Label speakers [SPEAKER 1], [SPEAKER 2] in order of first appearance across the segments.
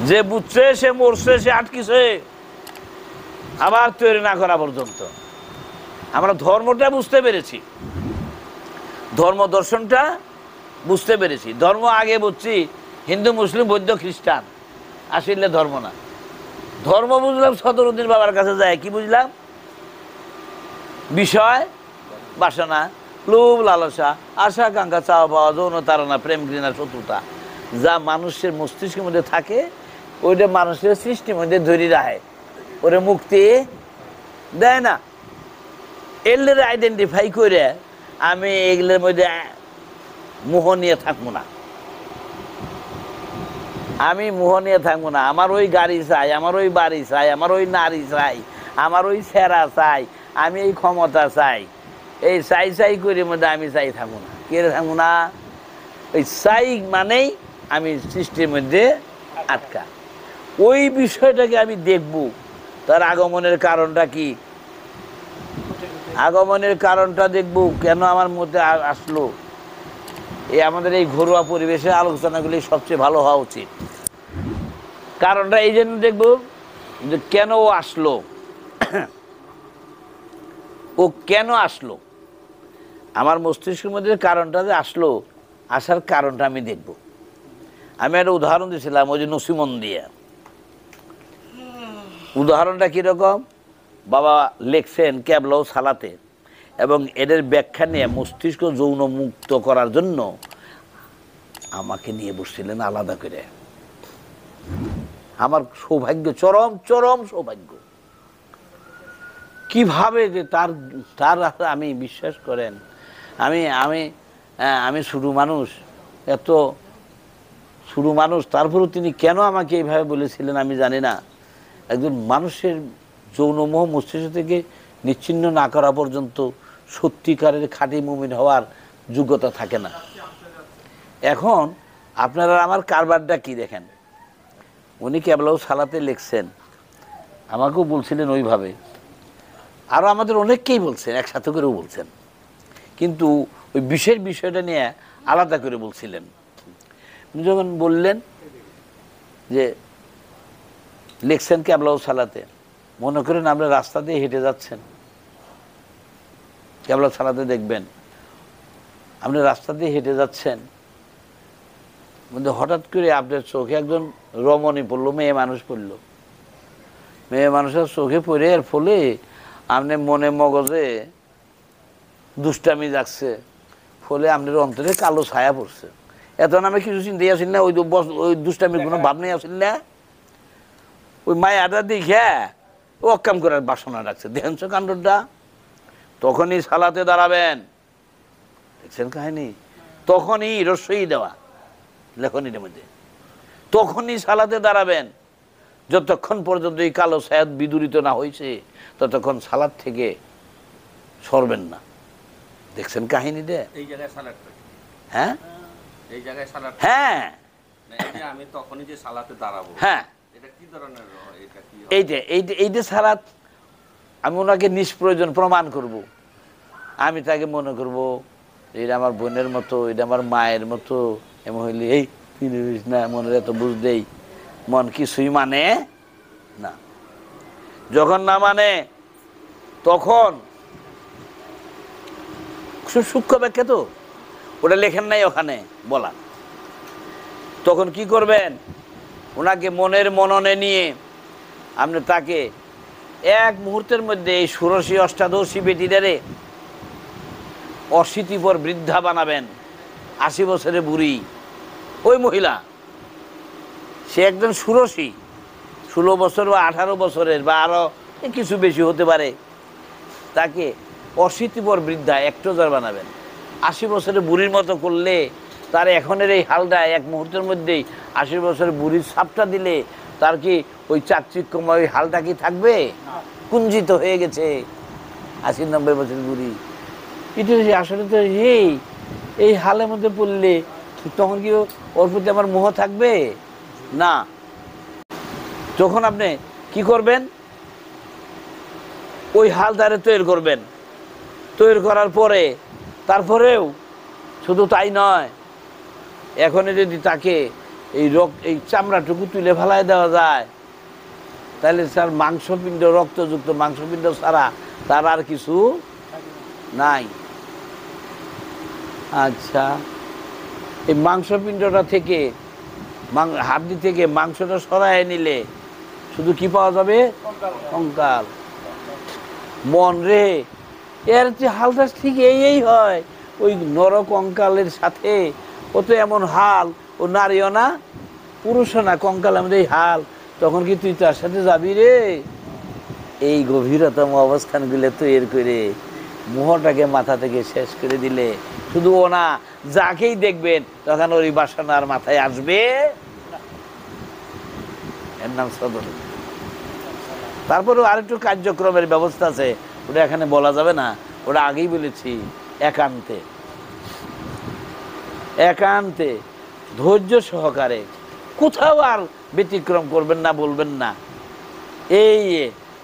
[SPEAKER 1] যে বুঝছে সে মরছে, সে আটকিছে আবার তৈরি না করা পর্যন্ত। আমরা ধর্মটা বুঝতে পেরেছি, ধর্ম দর্শনটা বুঝতে পেরেছি। ধর্ম আগে বুঝছি হিন্দু, মুসলিম, বৌদ্ধ, খ্রিস্টান, আসলে ধর্ম না। ধর্ম বুঝলাম সদরুদ্দিন বাবার কাছে যায়, কি বুঝলাম? বিষয় বাসনা, লোভ লালসা, আশা আকাঙ্ক্ষা, চাওয়া পাওয়া, যৌন তাড়না, প্রেম ঘৃণা, শত্রুতা, যা মানুষের মস্তিষ্কের মধ্যে থাকে ওইটা মানুষের সৃষ্টির মধ্যে ধরে রাখে, ওরে মুক্তি দেয় না। এগুলোর আইডেন্টিফাই করে আমি এগুলোর মধ্যে মোহ নিয়ে থাকবো না, আমি মোহ নিয়ে থাকবো না। আমার ওই গাড়ি চাই, আমার ওই বাড়ি চাই, আমার ওই নারী চাই, আমার ওই সেরা চাই, আমি এই ক্ষমতা চাই, এই চাই চাই করে মধ্যে আমি চাই থাকবো না। কে থাকবো না? ওই চাই মানেই আমি সৃষ্টির মধ্যে আটকা। ওই বিষয়টাকে আমি দেখব, তার আগমনের কারণটা কি, আগমনের কারণটা দেখব, কেন আমার মধ্যে আসলো। এই আমাদের এই ঘরোয়া পরিবেশে আলোচনাগুলি সবচেয়ে ভালো হওয়া উচিত। কারণটা এই জন্য দেখব যে কেন ও আসলো, ও কেন আসলো, আমার মস্তিষ্কের মধ্যে কারণটা যে আসলো, আসার কারণটা আমি দেখব। আমি একটা উদাহরণ দিয়েছিলাম ওই যে নসিমন দিয়ে। উদাহরণটা কীরকম? বাবা লেখছেন ক্যাবলা ও সালাতে, এবং এদের ব্যাখ্যা নিয়ে মস্তিষ্ক যৌন মুক্ত করার জন্য আমাকে নিয়ে বসছিলেন আলাদা করে। আমার সৌভাগ্য, চরম চরম সৌভাগ্য। কিভাবে যে তার তার আমি বিশ্বাস করেন, আমি আমি আমি শুরু মানুষ, এত শুরু মানুষ, তারপরেও তিনি কেন আমাকে এইভাবে বলেছিলেন আমি জানি না। একজন মানুষের যৌনমোহ মস্তিষ্ক থেকে নিচ্ছিন্ন না করা পর্যন্ত সত্যিকারের খাঁটি মুমিন হওয়ার যোগ্যতা থাকে না। এখন আপনারা আমার কারবারটা কি দেখেন, উনি কেবলাও সালাতে লিখছেন, আমাকেও বলছিলেন ওইভাবে, আরও আমাদের অনেককেই বলছেন, একসাথে করেও বলছেন, কিন্তু ওই বিশেষ বিষয়টা নিয়ে আলাদা করে বলছিলেন। উনি যখন বললেন যে লিখছেন কেবলাও সালাতে, মনে করেন আমরা রাস্তা দিয়ে হেঁটে যাচ্ছেন, কেবলা সালাতে দেখবেন আপনি রাস্তা দিয়ে হেঁটে যাচ্ছেন, হঠাৎ করে আপনার চোখে একজন রমণী পড়লো, মেয়ে মানুষ পড়লো, মেয়ে মানুষের চোখে পড়ে এর ফলে আপনি মনে মগজে দুষ্টামি যাচ্ছে, ফলে আপনার অন্তরে কালো ছায়া পড়ছে। এত নামে কিছু চিন্তাই আসেন না, ওই দুষ্টামির কোনো ভাব নেই আসেন না, ওই মায়াটা দেখে ও অকাম করার বাসনা রাখছে। দেখেন কাণ্ডটা, তখনই সালাতে দাঁড়াবেন, দেখছেন কাহিনী, তখনই রসই দেওয়া লেখনীর মধ্যে, তখনই সালাতে দাঁড়াবেন। যতক্ষণ পর্যন্ত এই কালো ছায়াত বিদূরিত না হয়েছে ততক্ষণ সালাত থেকে সরবেন না। দেখছেন কাহিনীতে? হ্যাঁ, হ্যাঁ,
[SPEAKER 2] আমি তখনই যে সালাতে দাঁড়াবো,
[SPEAKER 1] হ্যাঁ,
[SPEAKER 2] এটা কি ধরনের,
[SPEAKER 1] এইটা সালাত। আমি ওনাকে নিষ্প্রয়োজন প্রমাণ করব, আমি তাকে মনে করব এটা আমার বোনের মতো, এটা আমার মায়ের মতো, এমন হইলে এই না, মনের এত বুঝদেই মন কিছুই মানে না। যখন না মানে তখন সূক্ষ্ম ব্যাখ্যা তো ওটা লেখেন নাই ওখানে বলা। তখন কি করবেন, ওনাকে মনের মননে নিয়ে আপনি তাকে এক মুহূর্তের মধ্যে এই ষোড়শী অষ্টাদশী বেটিটারে অশীতিপর বৃদ্ধা বানাবেন। 80 বছরের বুড়ি ওই মহিলা, সে একজন ষোড়শী, 16 বছর বা 18 বছরের বা আরো কিছু বেশি হতে পারে, তাকে অশীতিপর বৃদ্ধা একটোজার বানাবেন। 80 বছরের বুড়ির মতো করলে তার এখনের এই হালটা এক মুহূর্তের মধ্যেই 80 বছরের বুড়ির ছাপটা দিলে তার কি ওই চাকচিক্যময় ওই হালটা কি থাকবে? কুঞ্জিত হয়ে গেছে 80-90 বছরের বুড়ি। এটা আসলে তো এই হালের মধ্যে পড়লে তখন কি ওর প্রতি আমার মোহ থাকবে না। তখন আপনি কি করবেন, ওই হাল তারে তৈরি করবেন। তৈরি করার পরে তারপরেও শুধু তাই নয়, এখন যদি তাকে এই চামড়াটুকু তুলে ফেলায় দেওয়া যায়, তাহলে স্যার মাংসপিণ্ড, রক্তযুক্ত মাংসপিণ্ড ছাড়া তার আর কিছু নাই। আচ্ছা, এই মাংসপিণ্ডটা থেকে হাড্ডি থেকে মাংসটা সরায় নিলে শুধু কি পাওয়া যাবে? কঙ্কাল। মন রে, এর যে হালটা ঠিক এই হয়, ওই নর কঙ্কালের সাথে ও তো এমন হাল, ও নারীও না পুরুষও না, কঙ্কাল আমাদের এই হাল, তখন কি তুই তার সাথে যাবি রে? এই গভীরতম অবস্থানগুলো তৈরি করে মোহটাকে মাথা থেকে শেষ করে দিলে শুধু ও না, যাকেই দেখবেন তখন ওই বাসনার মাথায় আসবে, এর নাম সদর। তারপরেও আরেকটু কার্যক্রমের ব্যবস্থা আছে, ওটা এখানে বলা যাবে না, ওটা আগেই বলেছি। একান্তে, একান্তে ধৈর্য সহকারে, কোথাও আর ব্যতিক্রম করবেন না, বলবেন না এই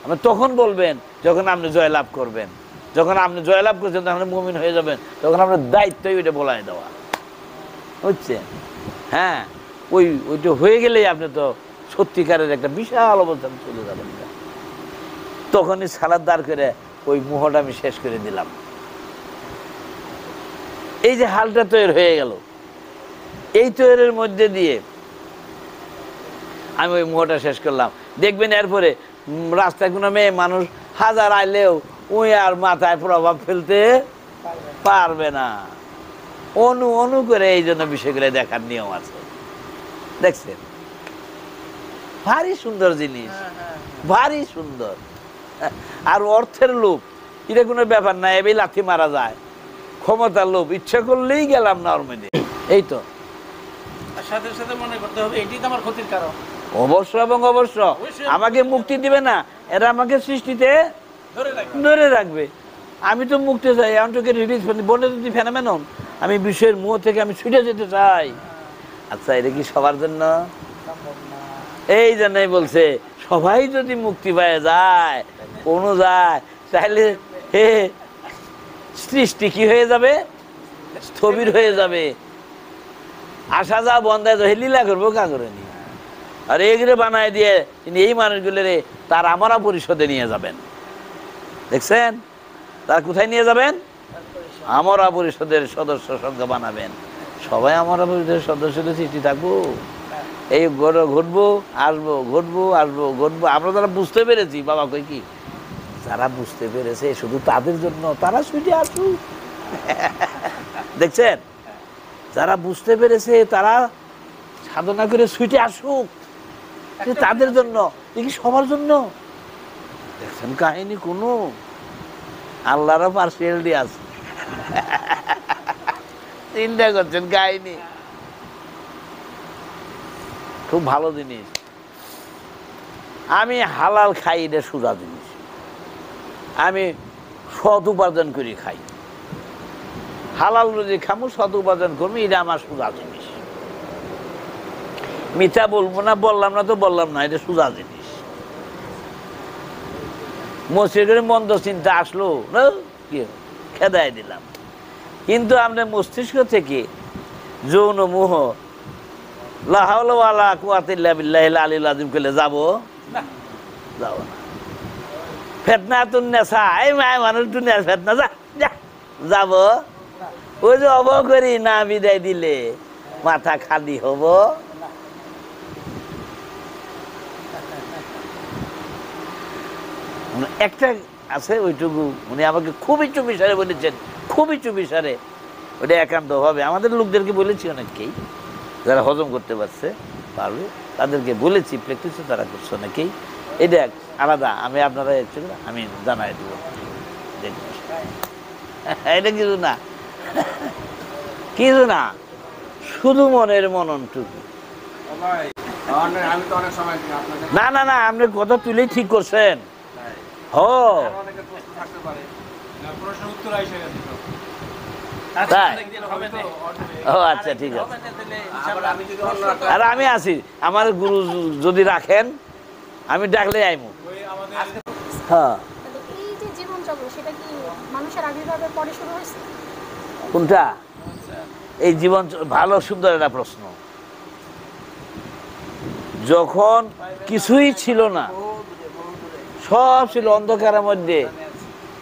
[SPEAKER 1] আমি তখন বলবেন যখন আপনি জয়লাভ করবেন। যখন আপনি জয়লাভ করছেন তখন মুমিন হয়ে যাবেন, তখন আপনার দায়িত্বই ওইটা বলায় দেওয়া, বুঝছে? হ্যাঁ, ওইটা হয়ে গেলেই আপনি তো সত্যিকারের একটা বিশাল অবস্থান চলে যাবেন। তখনই সালাদ দাঁড় করে ওই মোহটা আমি শেষ করে দিলাম। এই যে হালটা তৈরি হয়ে গেল, এই তৈরির মধ্যে দিয়ে আমি ওই মোহটা শেষ করলাম। দেখবেন এরপরে রাস্তায় কোনো মেয়ে মানুষ হাজার আইলেও উই আর মাথায় প্রভাব ফেলতে পারবে না। অনু করে এই জন্য বিষয়গুলো দেখার নিয়ম আছে। দেখছেন, ভারী সুন্দর জিনিস, ভারী সুন্দর। আর অর্থের লোভ, এটা কোনো ব্যাপার না, এবার লাথি মারা যায়। ক্ষমতার লোভ, ইচ্ছা করলেই গেলাম নরমেলি, এই তো।
[SPEAKER 3] সাথে সাথে মনে করতে হবে এটাই তো আমার ক্ষতির কারণ।
[SPEAKER 1] অবশ্য এবং অবশ্য আমাকে মুক্তি দিবে না, এরা আমাকে সৃষ্টিতে ধরে রাখবে। আমি তো মুক্তি চাই, আমি তোকে রিলিজ বনে যদি ফেনামেন, আমি বিষয়ের মুহ থেকে আমি ছুটে যেতে চাই। আচ্ছা, এটা কি সবার জন্য? এই জন্যই বলছে সবাই যদি মুক্তি পেয়ে যায়, কোনো যায়, তাহলে হে সৃষ্টি কি হয়ে যাবে? স্থবির হয়ে যাবে। আসা যা বন্ধ হয়ে লীলা করবো কা করে নি। আর এগুলো বানায় দিয়ে তিনি এই মানুষগুলোরে তার আমরা পরিষদে নিয়ে যাবেন। দেখছেন, তার কোথায় নিয়ে যাবেন? আমরা পরিষদের সদস্য সংখ্যা বানাবেন। সবাই আমরা পরিষদের সদস্যদের সৃষ্টি থাকবো, এই ঘটবো আসবো, ঘটবো আসবো, ঘটবো। আমরা যারা বুঝতে পেরেছি, বাবা কই কি, যারা বুঝতে পেরেছে শুধু তাদের জন্য, তারা ছুটে আসুক। দেখছেন, যারা বুঝতে পেরেছে তারা সাধনা করে ছুটে আসুক, তাদের জন্য, দেখি সবার জন্য। দেখছেন কাহিনী, কোনো আল্লাহরও পার্সিয়ালিটি আছে। চিন্তা করছেন কাহিনী, খুব ভালো জিনিস। আমি হালাল খাই, এটা সোজা জিনিস। আমি সৎ উপার্জন করে খাই, হালাল যদি খামু, সৎ উপার্জন করবো, এটা আমার সোজা জিনিস। মিথ্যা বলবো না, বললাম না তো বললাম না, এটা সোজা জিনিস। মস্তিষ্কের মন্দ চিন্তা আসলো না, কি খেদাই দিলাম। কিন্তু আপনার মস্তিষ্ক থেকে যৌন মোহ লা হাওলা ওয়ালা কুওয়াতা ইল্লা বিল্লাহিল আলিয়্যিল আযীম করলে যাবো না? যাবো না। ফিতনাতুন নিসা, এই মায় মানুষ দুনিয়ার ফিতনা, যা যাবো? ওই যে অবকরি না বিদায় দিলে মাথা খালি হব। একটা আছে, ওইটুকু উনি আমাকে খুবই চুপিসারে বলেছেন, খুবই চুপিসারে। ওটা একান্ত হবে, আমাদের লোকদেরকে বলেছি, অনেককেই যারা হজম করতে পারছে পারবে তাদেরকে বলেছি, প্র্যাকটিসও তারা করছে অনেকেই। এটা আলাদা, আমি আপনারা আমি জানাই দেবো, দেখব। এটা কিছু না, কিছু না, শুধু মনের মননটুকু। না না না, আপনি কথা তুলেই ঠিক করছেন। আচ্ছা, ঠিক আছে। আর আমি আছি, আমার গুরু যদি রাখেন আমি ডাকলে আইমু। হ্যাঁ, কোনটা? এই জীবন ভালো সুন্দর একটা প্রশ্ন। যখন কিছুই ছিল না, সব ছিল অন্ধকারের মধ্যে,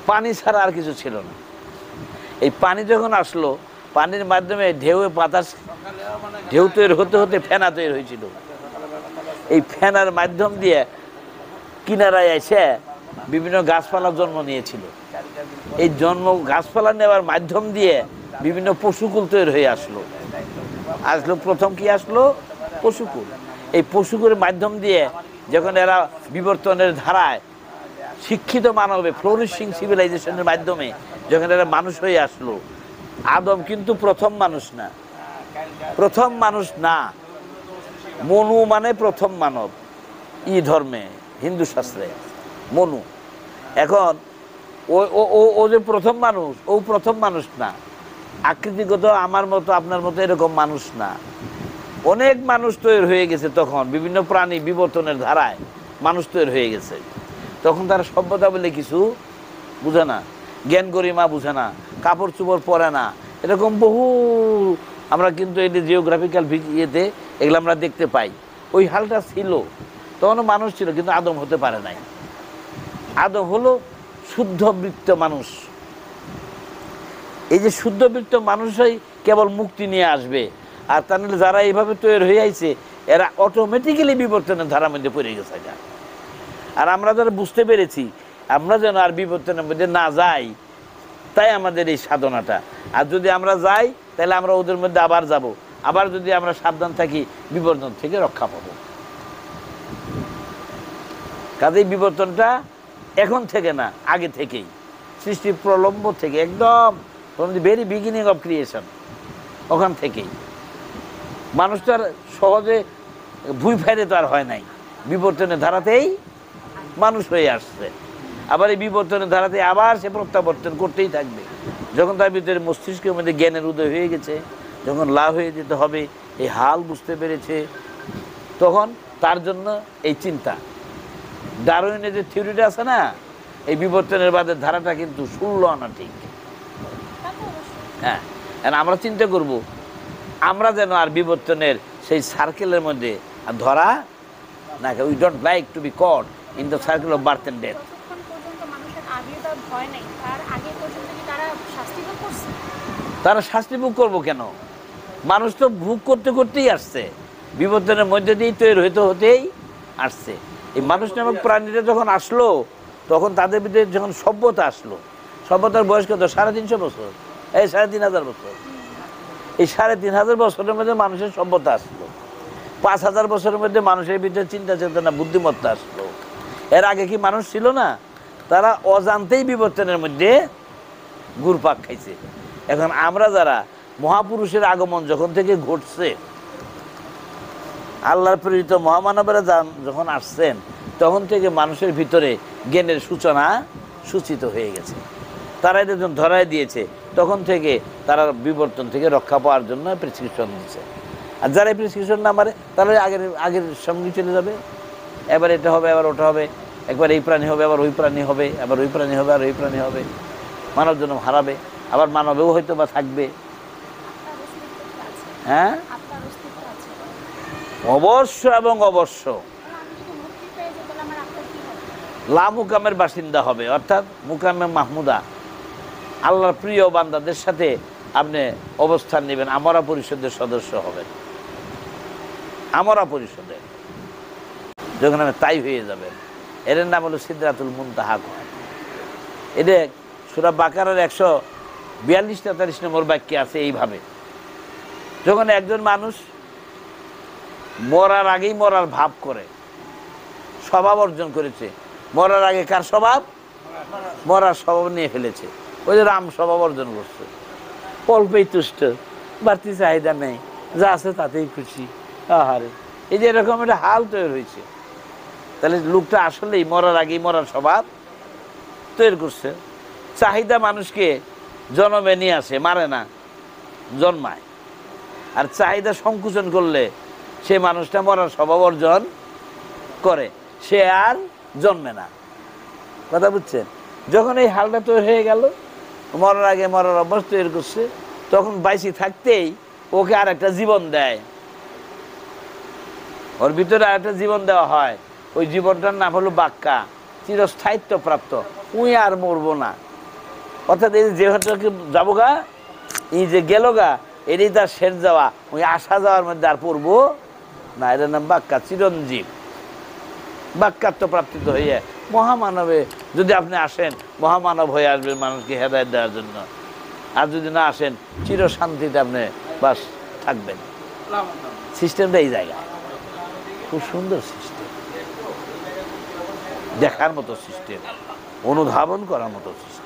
[SPEAKER 1] পানি ছাড়া আর কিছু ছিল না। এই পানি যখন আসলো, পানির মাধ্যমে ঢেউ বাতাস, ঢেউ তৈরি হতে হতে ফেনা তৈরি হয়েছিল। এই ফেনার মাধ্যম দিয়ে কিনারায় এসে বিভিন্ন গাছপালা জন্ম নিয়েছিল। এই গাছপালা নেওয়ার মাধ্যম দিয়ে বিভিন্ন পশুকুল তৈরি হয়ে আসলো। প্রথম কি আসলো? পশুকুল। এই পশুকুলের মাধ্যম দিয়ে যখন এরা বিবর্তনের ধারায় শিক্ষিত মানবে, ফ্লোরিশিং সিভিলাইজেশনের মাধ্যমে যখন এরা মানুষ হয়ে আসলো, আদম কিন্তু প্রথম মানুষ না, প্রথম মানুষ না। মনু মানে প্রথম মানব, ধর্মে, হিন্দু শাস্ত্রে মনু। এখন ও যে প্রথম মানুষ, ও প্রথম মানুষ না। আকৃতিগত আমার মতো আপনার মতো এরকম মানুষ না। অনেক মানুষ তৈরি হয়ে গেছে তখন, বিভিন্ন প্রাণী বিবর্তনের ধারায় মানুষ তৈরি হয়ে গেছে। তখন তারা সভ্যতা বলে কিছু বুঝে না, জ্ঞান গরিমা বুঝে না, কাপড় চোপড় পরে না, এরকম বহু আমরা কিন্তু এই জিওগ্রাফিক্যাল ইয়েতে এগুলো আমরা দেখতে পাই। ওই হালটা ছিল, তখনও মানুষ ছিল, কিন্তু আদম হতে পারে নাই। আদম হলো শুদ্ধবৃত্ত মানুষ। এই যে শুদ্ধবৃত্ত মানুষই কেবল মুক্তি নিয়ে আসবে। আর তা নাহলে যারা এইভাবে তৈরি হয়ে আইছে, এরা অটোমেটিক্যালি বিবর্তনের ধারার মধ্যে পড়ে গেছে। আর আমরা যারা বুঝতে পেরেছি আমরা যেন আর বিবর্তনের মধ্যে না যাই, তাই আমাদের এই সাধনাটা। আর যদি আমরা যাই, তাহলে আমরা ওদের মধ্যে আবার যাব। আবার যদি আমরা সাবধান থাকি, বিবর্তন থেকে রক্ষা পাবো। কাজেই বিবর্তনটা এখন থেকে না, আগে থেকেই, সৃষ্টির প্রলম্ব থেকে, একদম from the very beginning of creation, ওখান থেকেই। মানুষ তো আর সহজে ভুই ফেরে তো আর হয় নাই, বিবর্তনের ধারাতেই মানুষ হয়ে আসছে। আবার এই বিবর্তনের ধারাতে আবার সে প্রত্যাবর্তন করতেই থাকবে। যখন তার ভিতরে মস্তিষ্কের মধ্যে জ্ঞানের উদয় হয়ে গেছে, যখন লাভ হয়ে যেতে হবে এই হাল বুঝতে পেরেছে, তখন তার জন্য এই চিন্তা। ডারউইনের যে থিওরিটা আছে না, এই বিবর্তনের বাদের ধারাটা কিন্তু 16 আনা ঠিক। হ্যাঁ, আমরা চিন্তা করব আমরা যেন আর বিবর্তনের সেই সার্কেলের মধ্যে ধরা না। We don't like to be caught in the circle of birth and death. তারা শাস্তি ভোগ করবো কেন? মানুষ তো ভোগ করতে করতেই আসছে, বিবর্তনের মধ্যে দিয়েই তৈরি হতে হতেই আসছে। এই মানুষ নামক প্রাণীরা যখন আসলো, তখন তাদের ভিতরে যখন সভ্যতা আসলো, সভ্যতার বয়স কত? 350 বছর, এই 3500 বছর। এই 3500 বছরের মধ্যে মানুষের সভ্যতা আসলো। 5000 বছরের মধ্যে মানুষের ভিতরে চিন্তা চেতনা, বুদ্ধিমত্তা আসলো। এর আগে কি মানুষ ছিল না? তারা অজান্তেই বিবর্তনের মধ্যে ঘুরপাক খাইছে। এখন আমরা যারা মহাপুরুষের আগমন যখন থেকে ঘটছে, আল্লাহর প্রেরিত মহামানবেরা যখন আসছেন, তখন থেকে মানুষের ভিতরে জ্ঞানের সূচনা সূচিত হয়ে গেছে। তারা এটা যখন ধরায় দিয়েছে, তখন থেকে তারা বিবর্তন থেকে রক্ষা পাওয়ার জন্য প্রেসক্রিপশন দিচ্ছে। আর যারা এই প্রেসক্রিপশন না মারে, তারা আগের সঙ্গে চলে যাবে। এবার এটা হবে, এবার ওটা হবে, একবার এই প্রাণী হবে, আবার ওই প্রাণী হবে, আবার ওই প্রাণী হবে, আর ওই প্রাণী হবে। মানব জন্ম হারাবে, আবার মানবেও হয়তো বা থাকবে। হ্যাঁ, অবশ্য এবং অবশ্য লা মুকামের বাসিন্দা হবে, অর্থাৎ মুকামে মাহমুদা, আল্লাহর প্রিয় বান্দাদের সাথে আপনি অবস্থান নেবেন, আমরা পরিষদের সদস্য হবেন। আমরা পরিষদের যখন আপনি তাই হয়ে যাবেন, এর নাম হলো সিদরাতুল মুনতাহা। এটা সূরা বাকারার 142-43 নম্বর বাক্যে আছে এইভাবে। যখন একজন মানুষ মরার আগেই মরার ভাব করে, স্বভাব অর্জন করেছে, মরার আগে কার স্বভাব? মরার স্বভাব নিয়ে ফেলেছে। ওই যে রাম স্বভাব অর্জন করছে, অল্পেই তুষ্ট, বাড়তি চাহিদা নেই, যা আছে তাতেই খুশি। আহারে, এই যে এরকম একটা হাল তৈরি হয়েছে। তাহলে লোকটা আসলেই মরার আগেই মরার স্বভাব তৈরি করছে। চাহিদা মানুষকে জন্মে নিয়ে আসে, মারে না, জন্মায়। আর চাহিদা সংকুচন করলে সে মানুষটা মরার স্বভাব অর্জন করে, সে আর জন্মে না। কথা বুঝছেন? যখন এই হালটা তৈরি হয়ে গেল, মরার আগে মরার অভ্যাস তৈরি করছে, তখন বাইসি থাকতেই ওকে আর একটা জীবন দেয়। ওর ভিতরে একটা জীবন দেওয়া হয়, ওই জীবনটার নাম হলো বাক্কা, চিরস্থায়িত্ব প্রাপ্ত। উই আর মরবো না, অর্থাৎ এই যেটাকে যাবো গা, এই যে গেল গা, এটাই তার শেষ যাওয়া, ওই আসা যাওয়ার মধ্যে আর পড়বো না। এটার নাম বাক্কা, চিরঞ্জীব। বাক্যাত্ম প্রাপ্তিত হইয়া মহামানবে যদি আপনি আসেন, মহামানব হয়ে আসবেন মানুষকে হেদায়েত দেওয়ার জন্য। আর যদি না আসেন, চির শান্তিতে আপনি বাস থাকবেন। সিস্টেমটা এই জায়গায় খুব সুন্দর সিস্টেম, দেখার মতো সিস্টেম, অনুধাবন করার মতো সিস্টেম।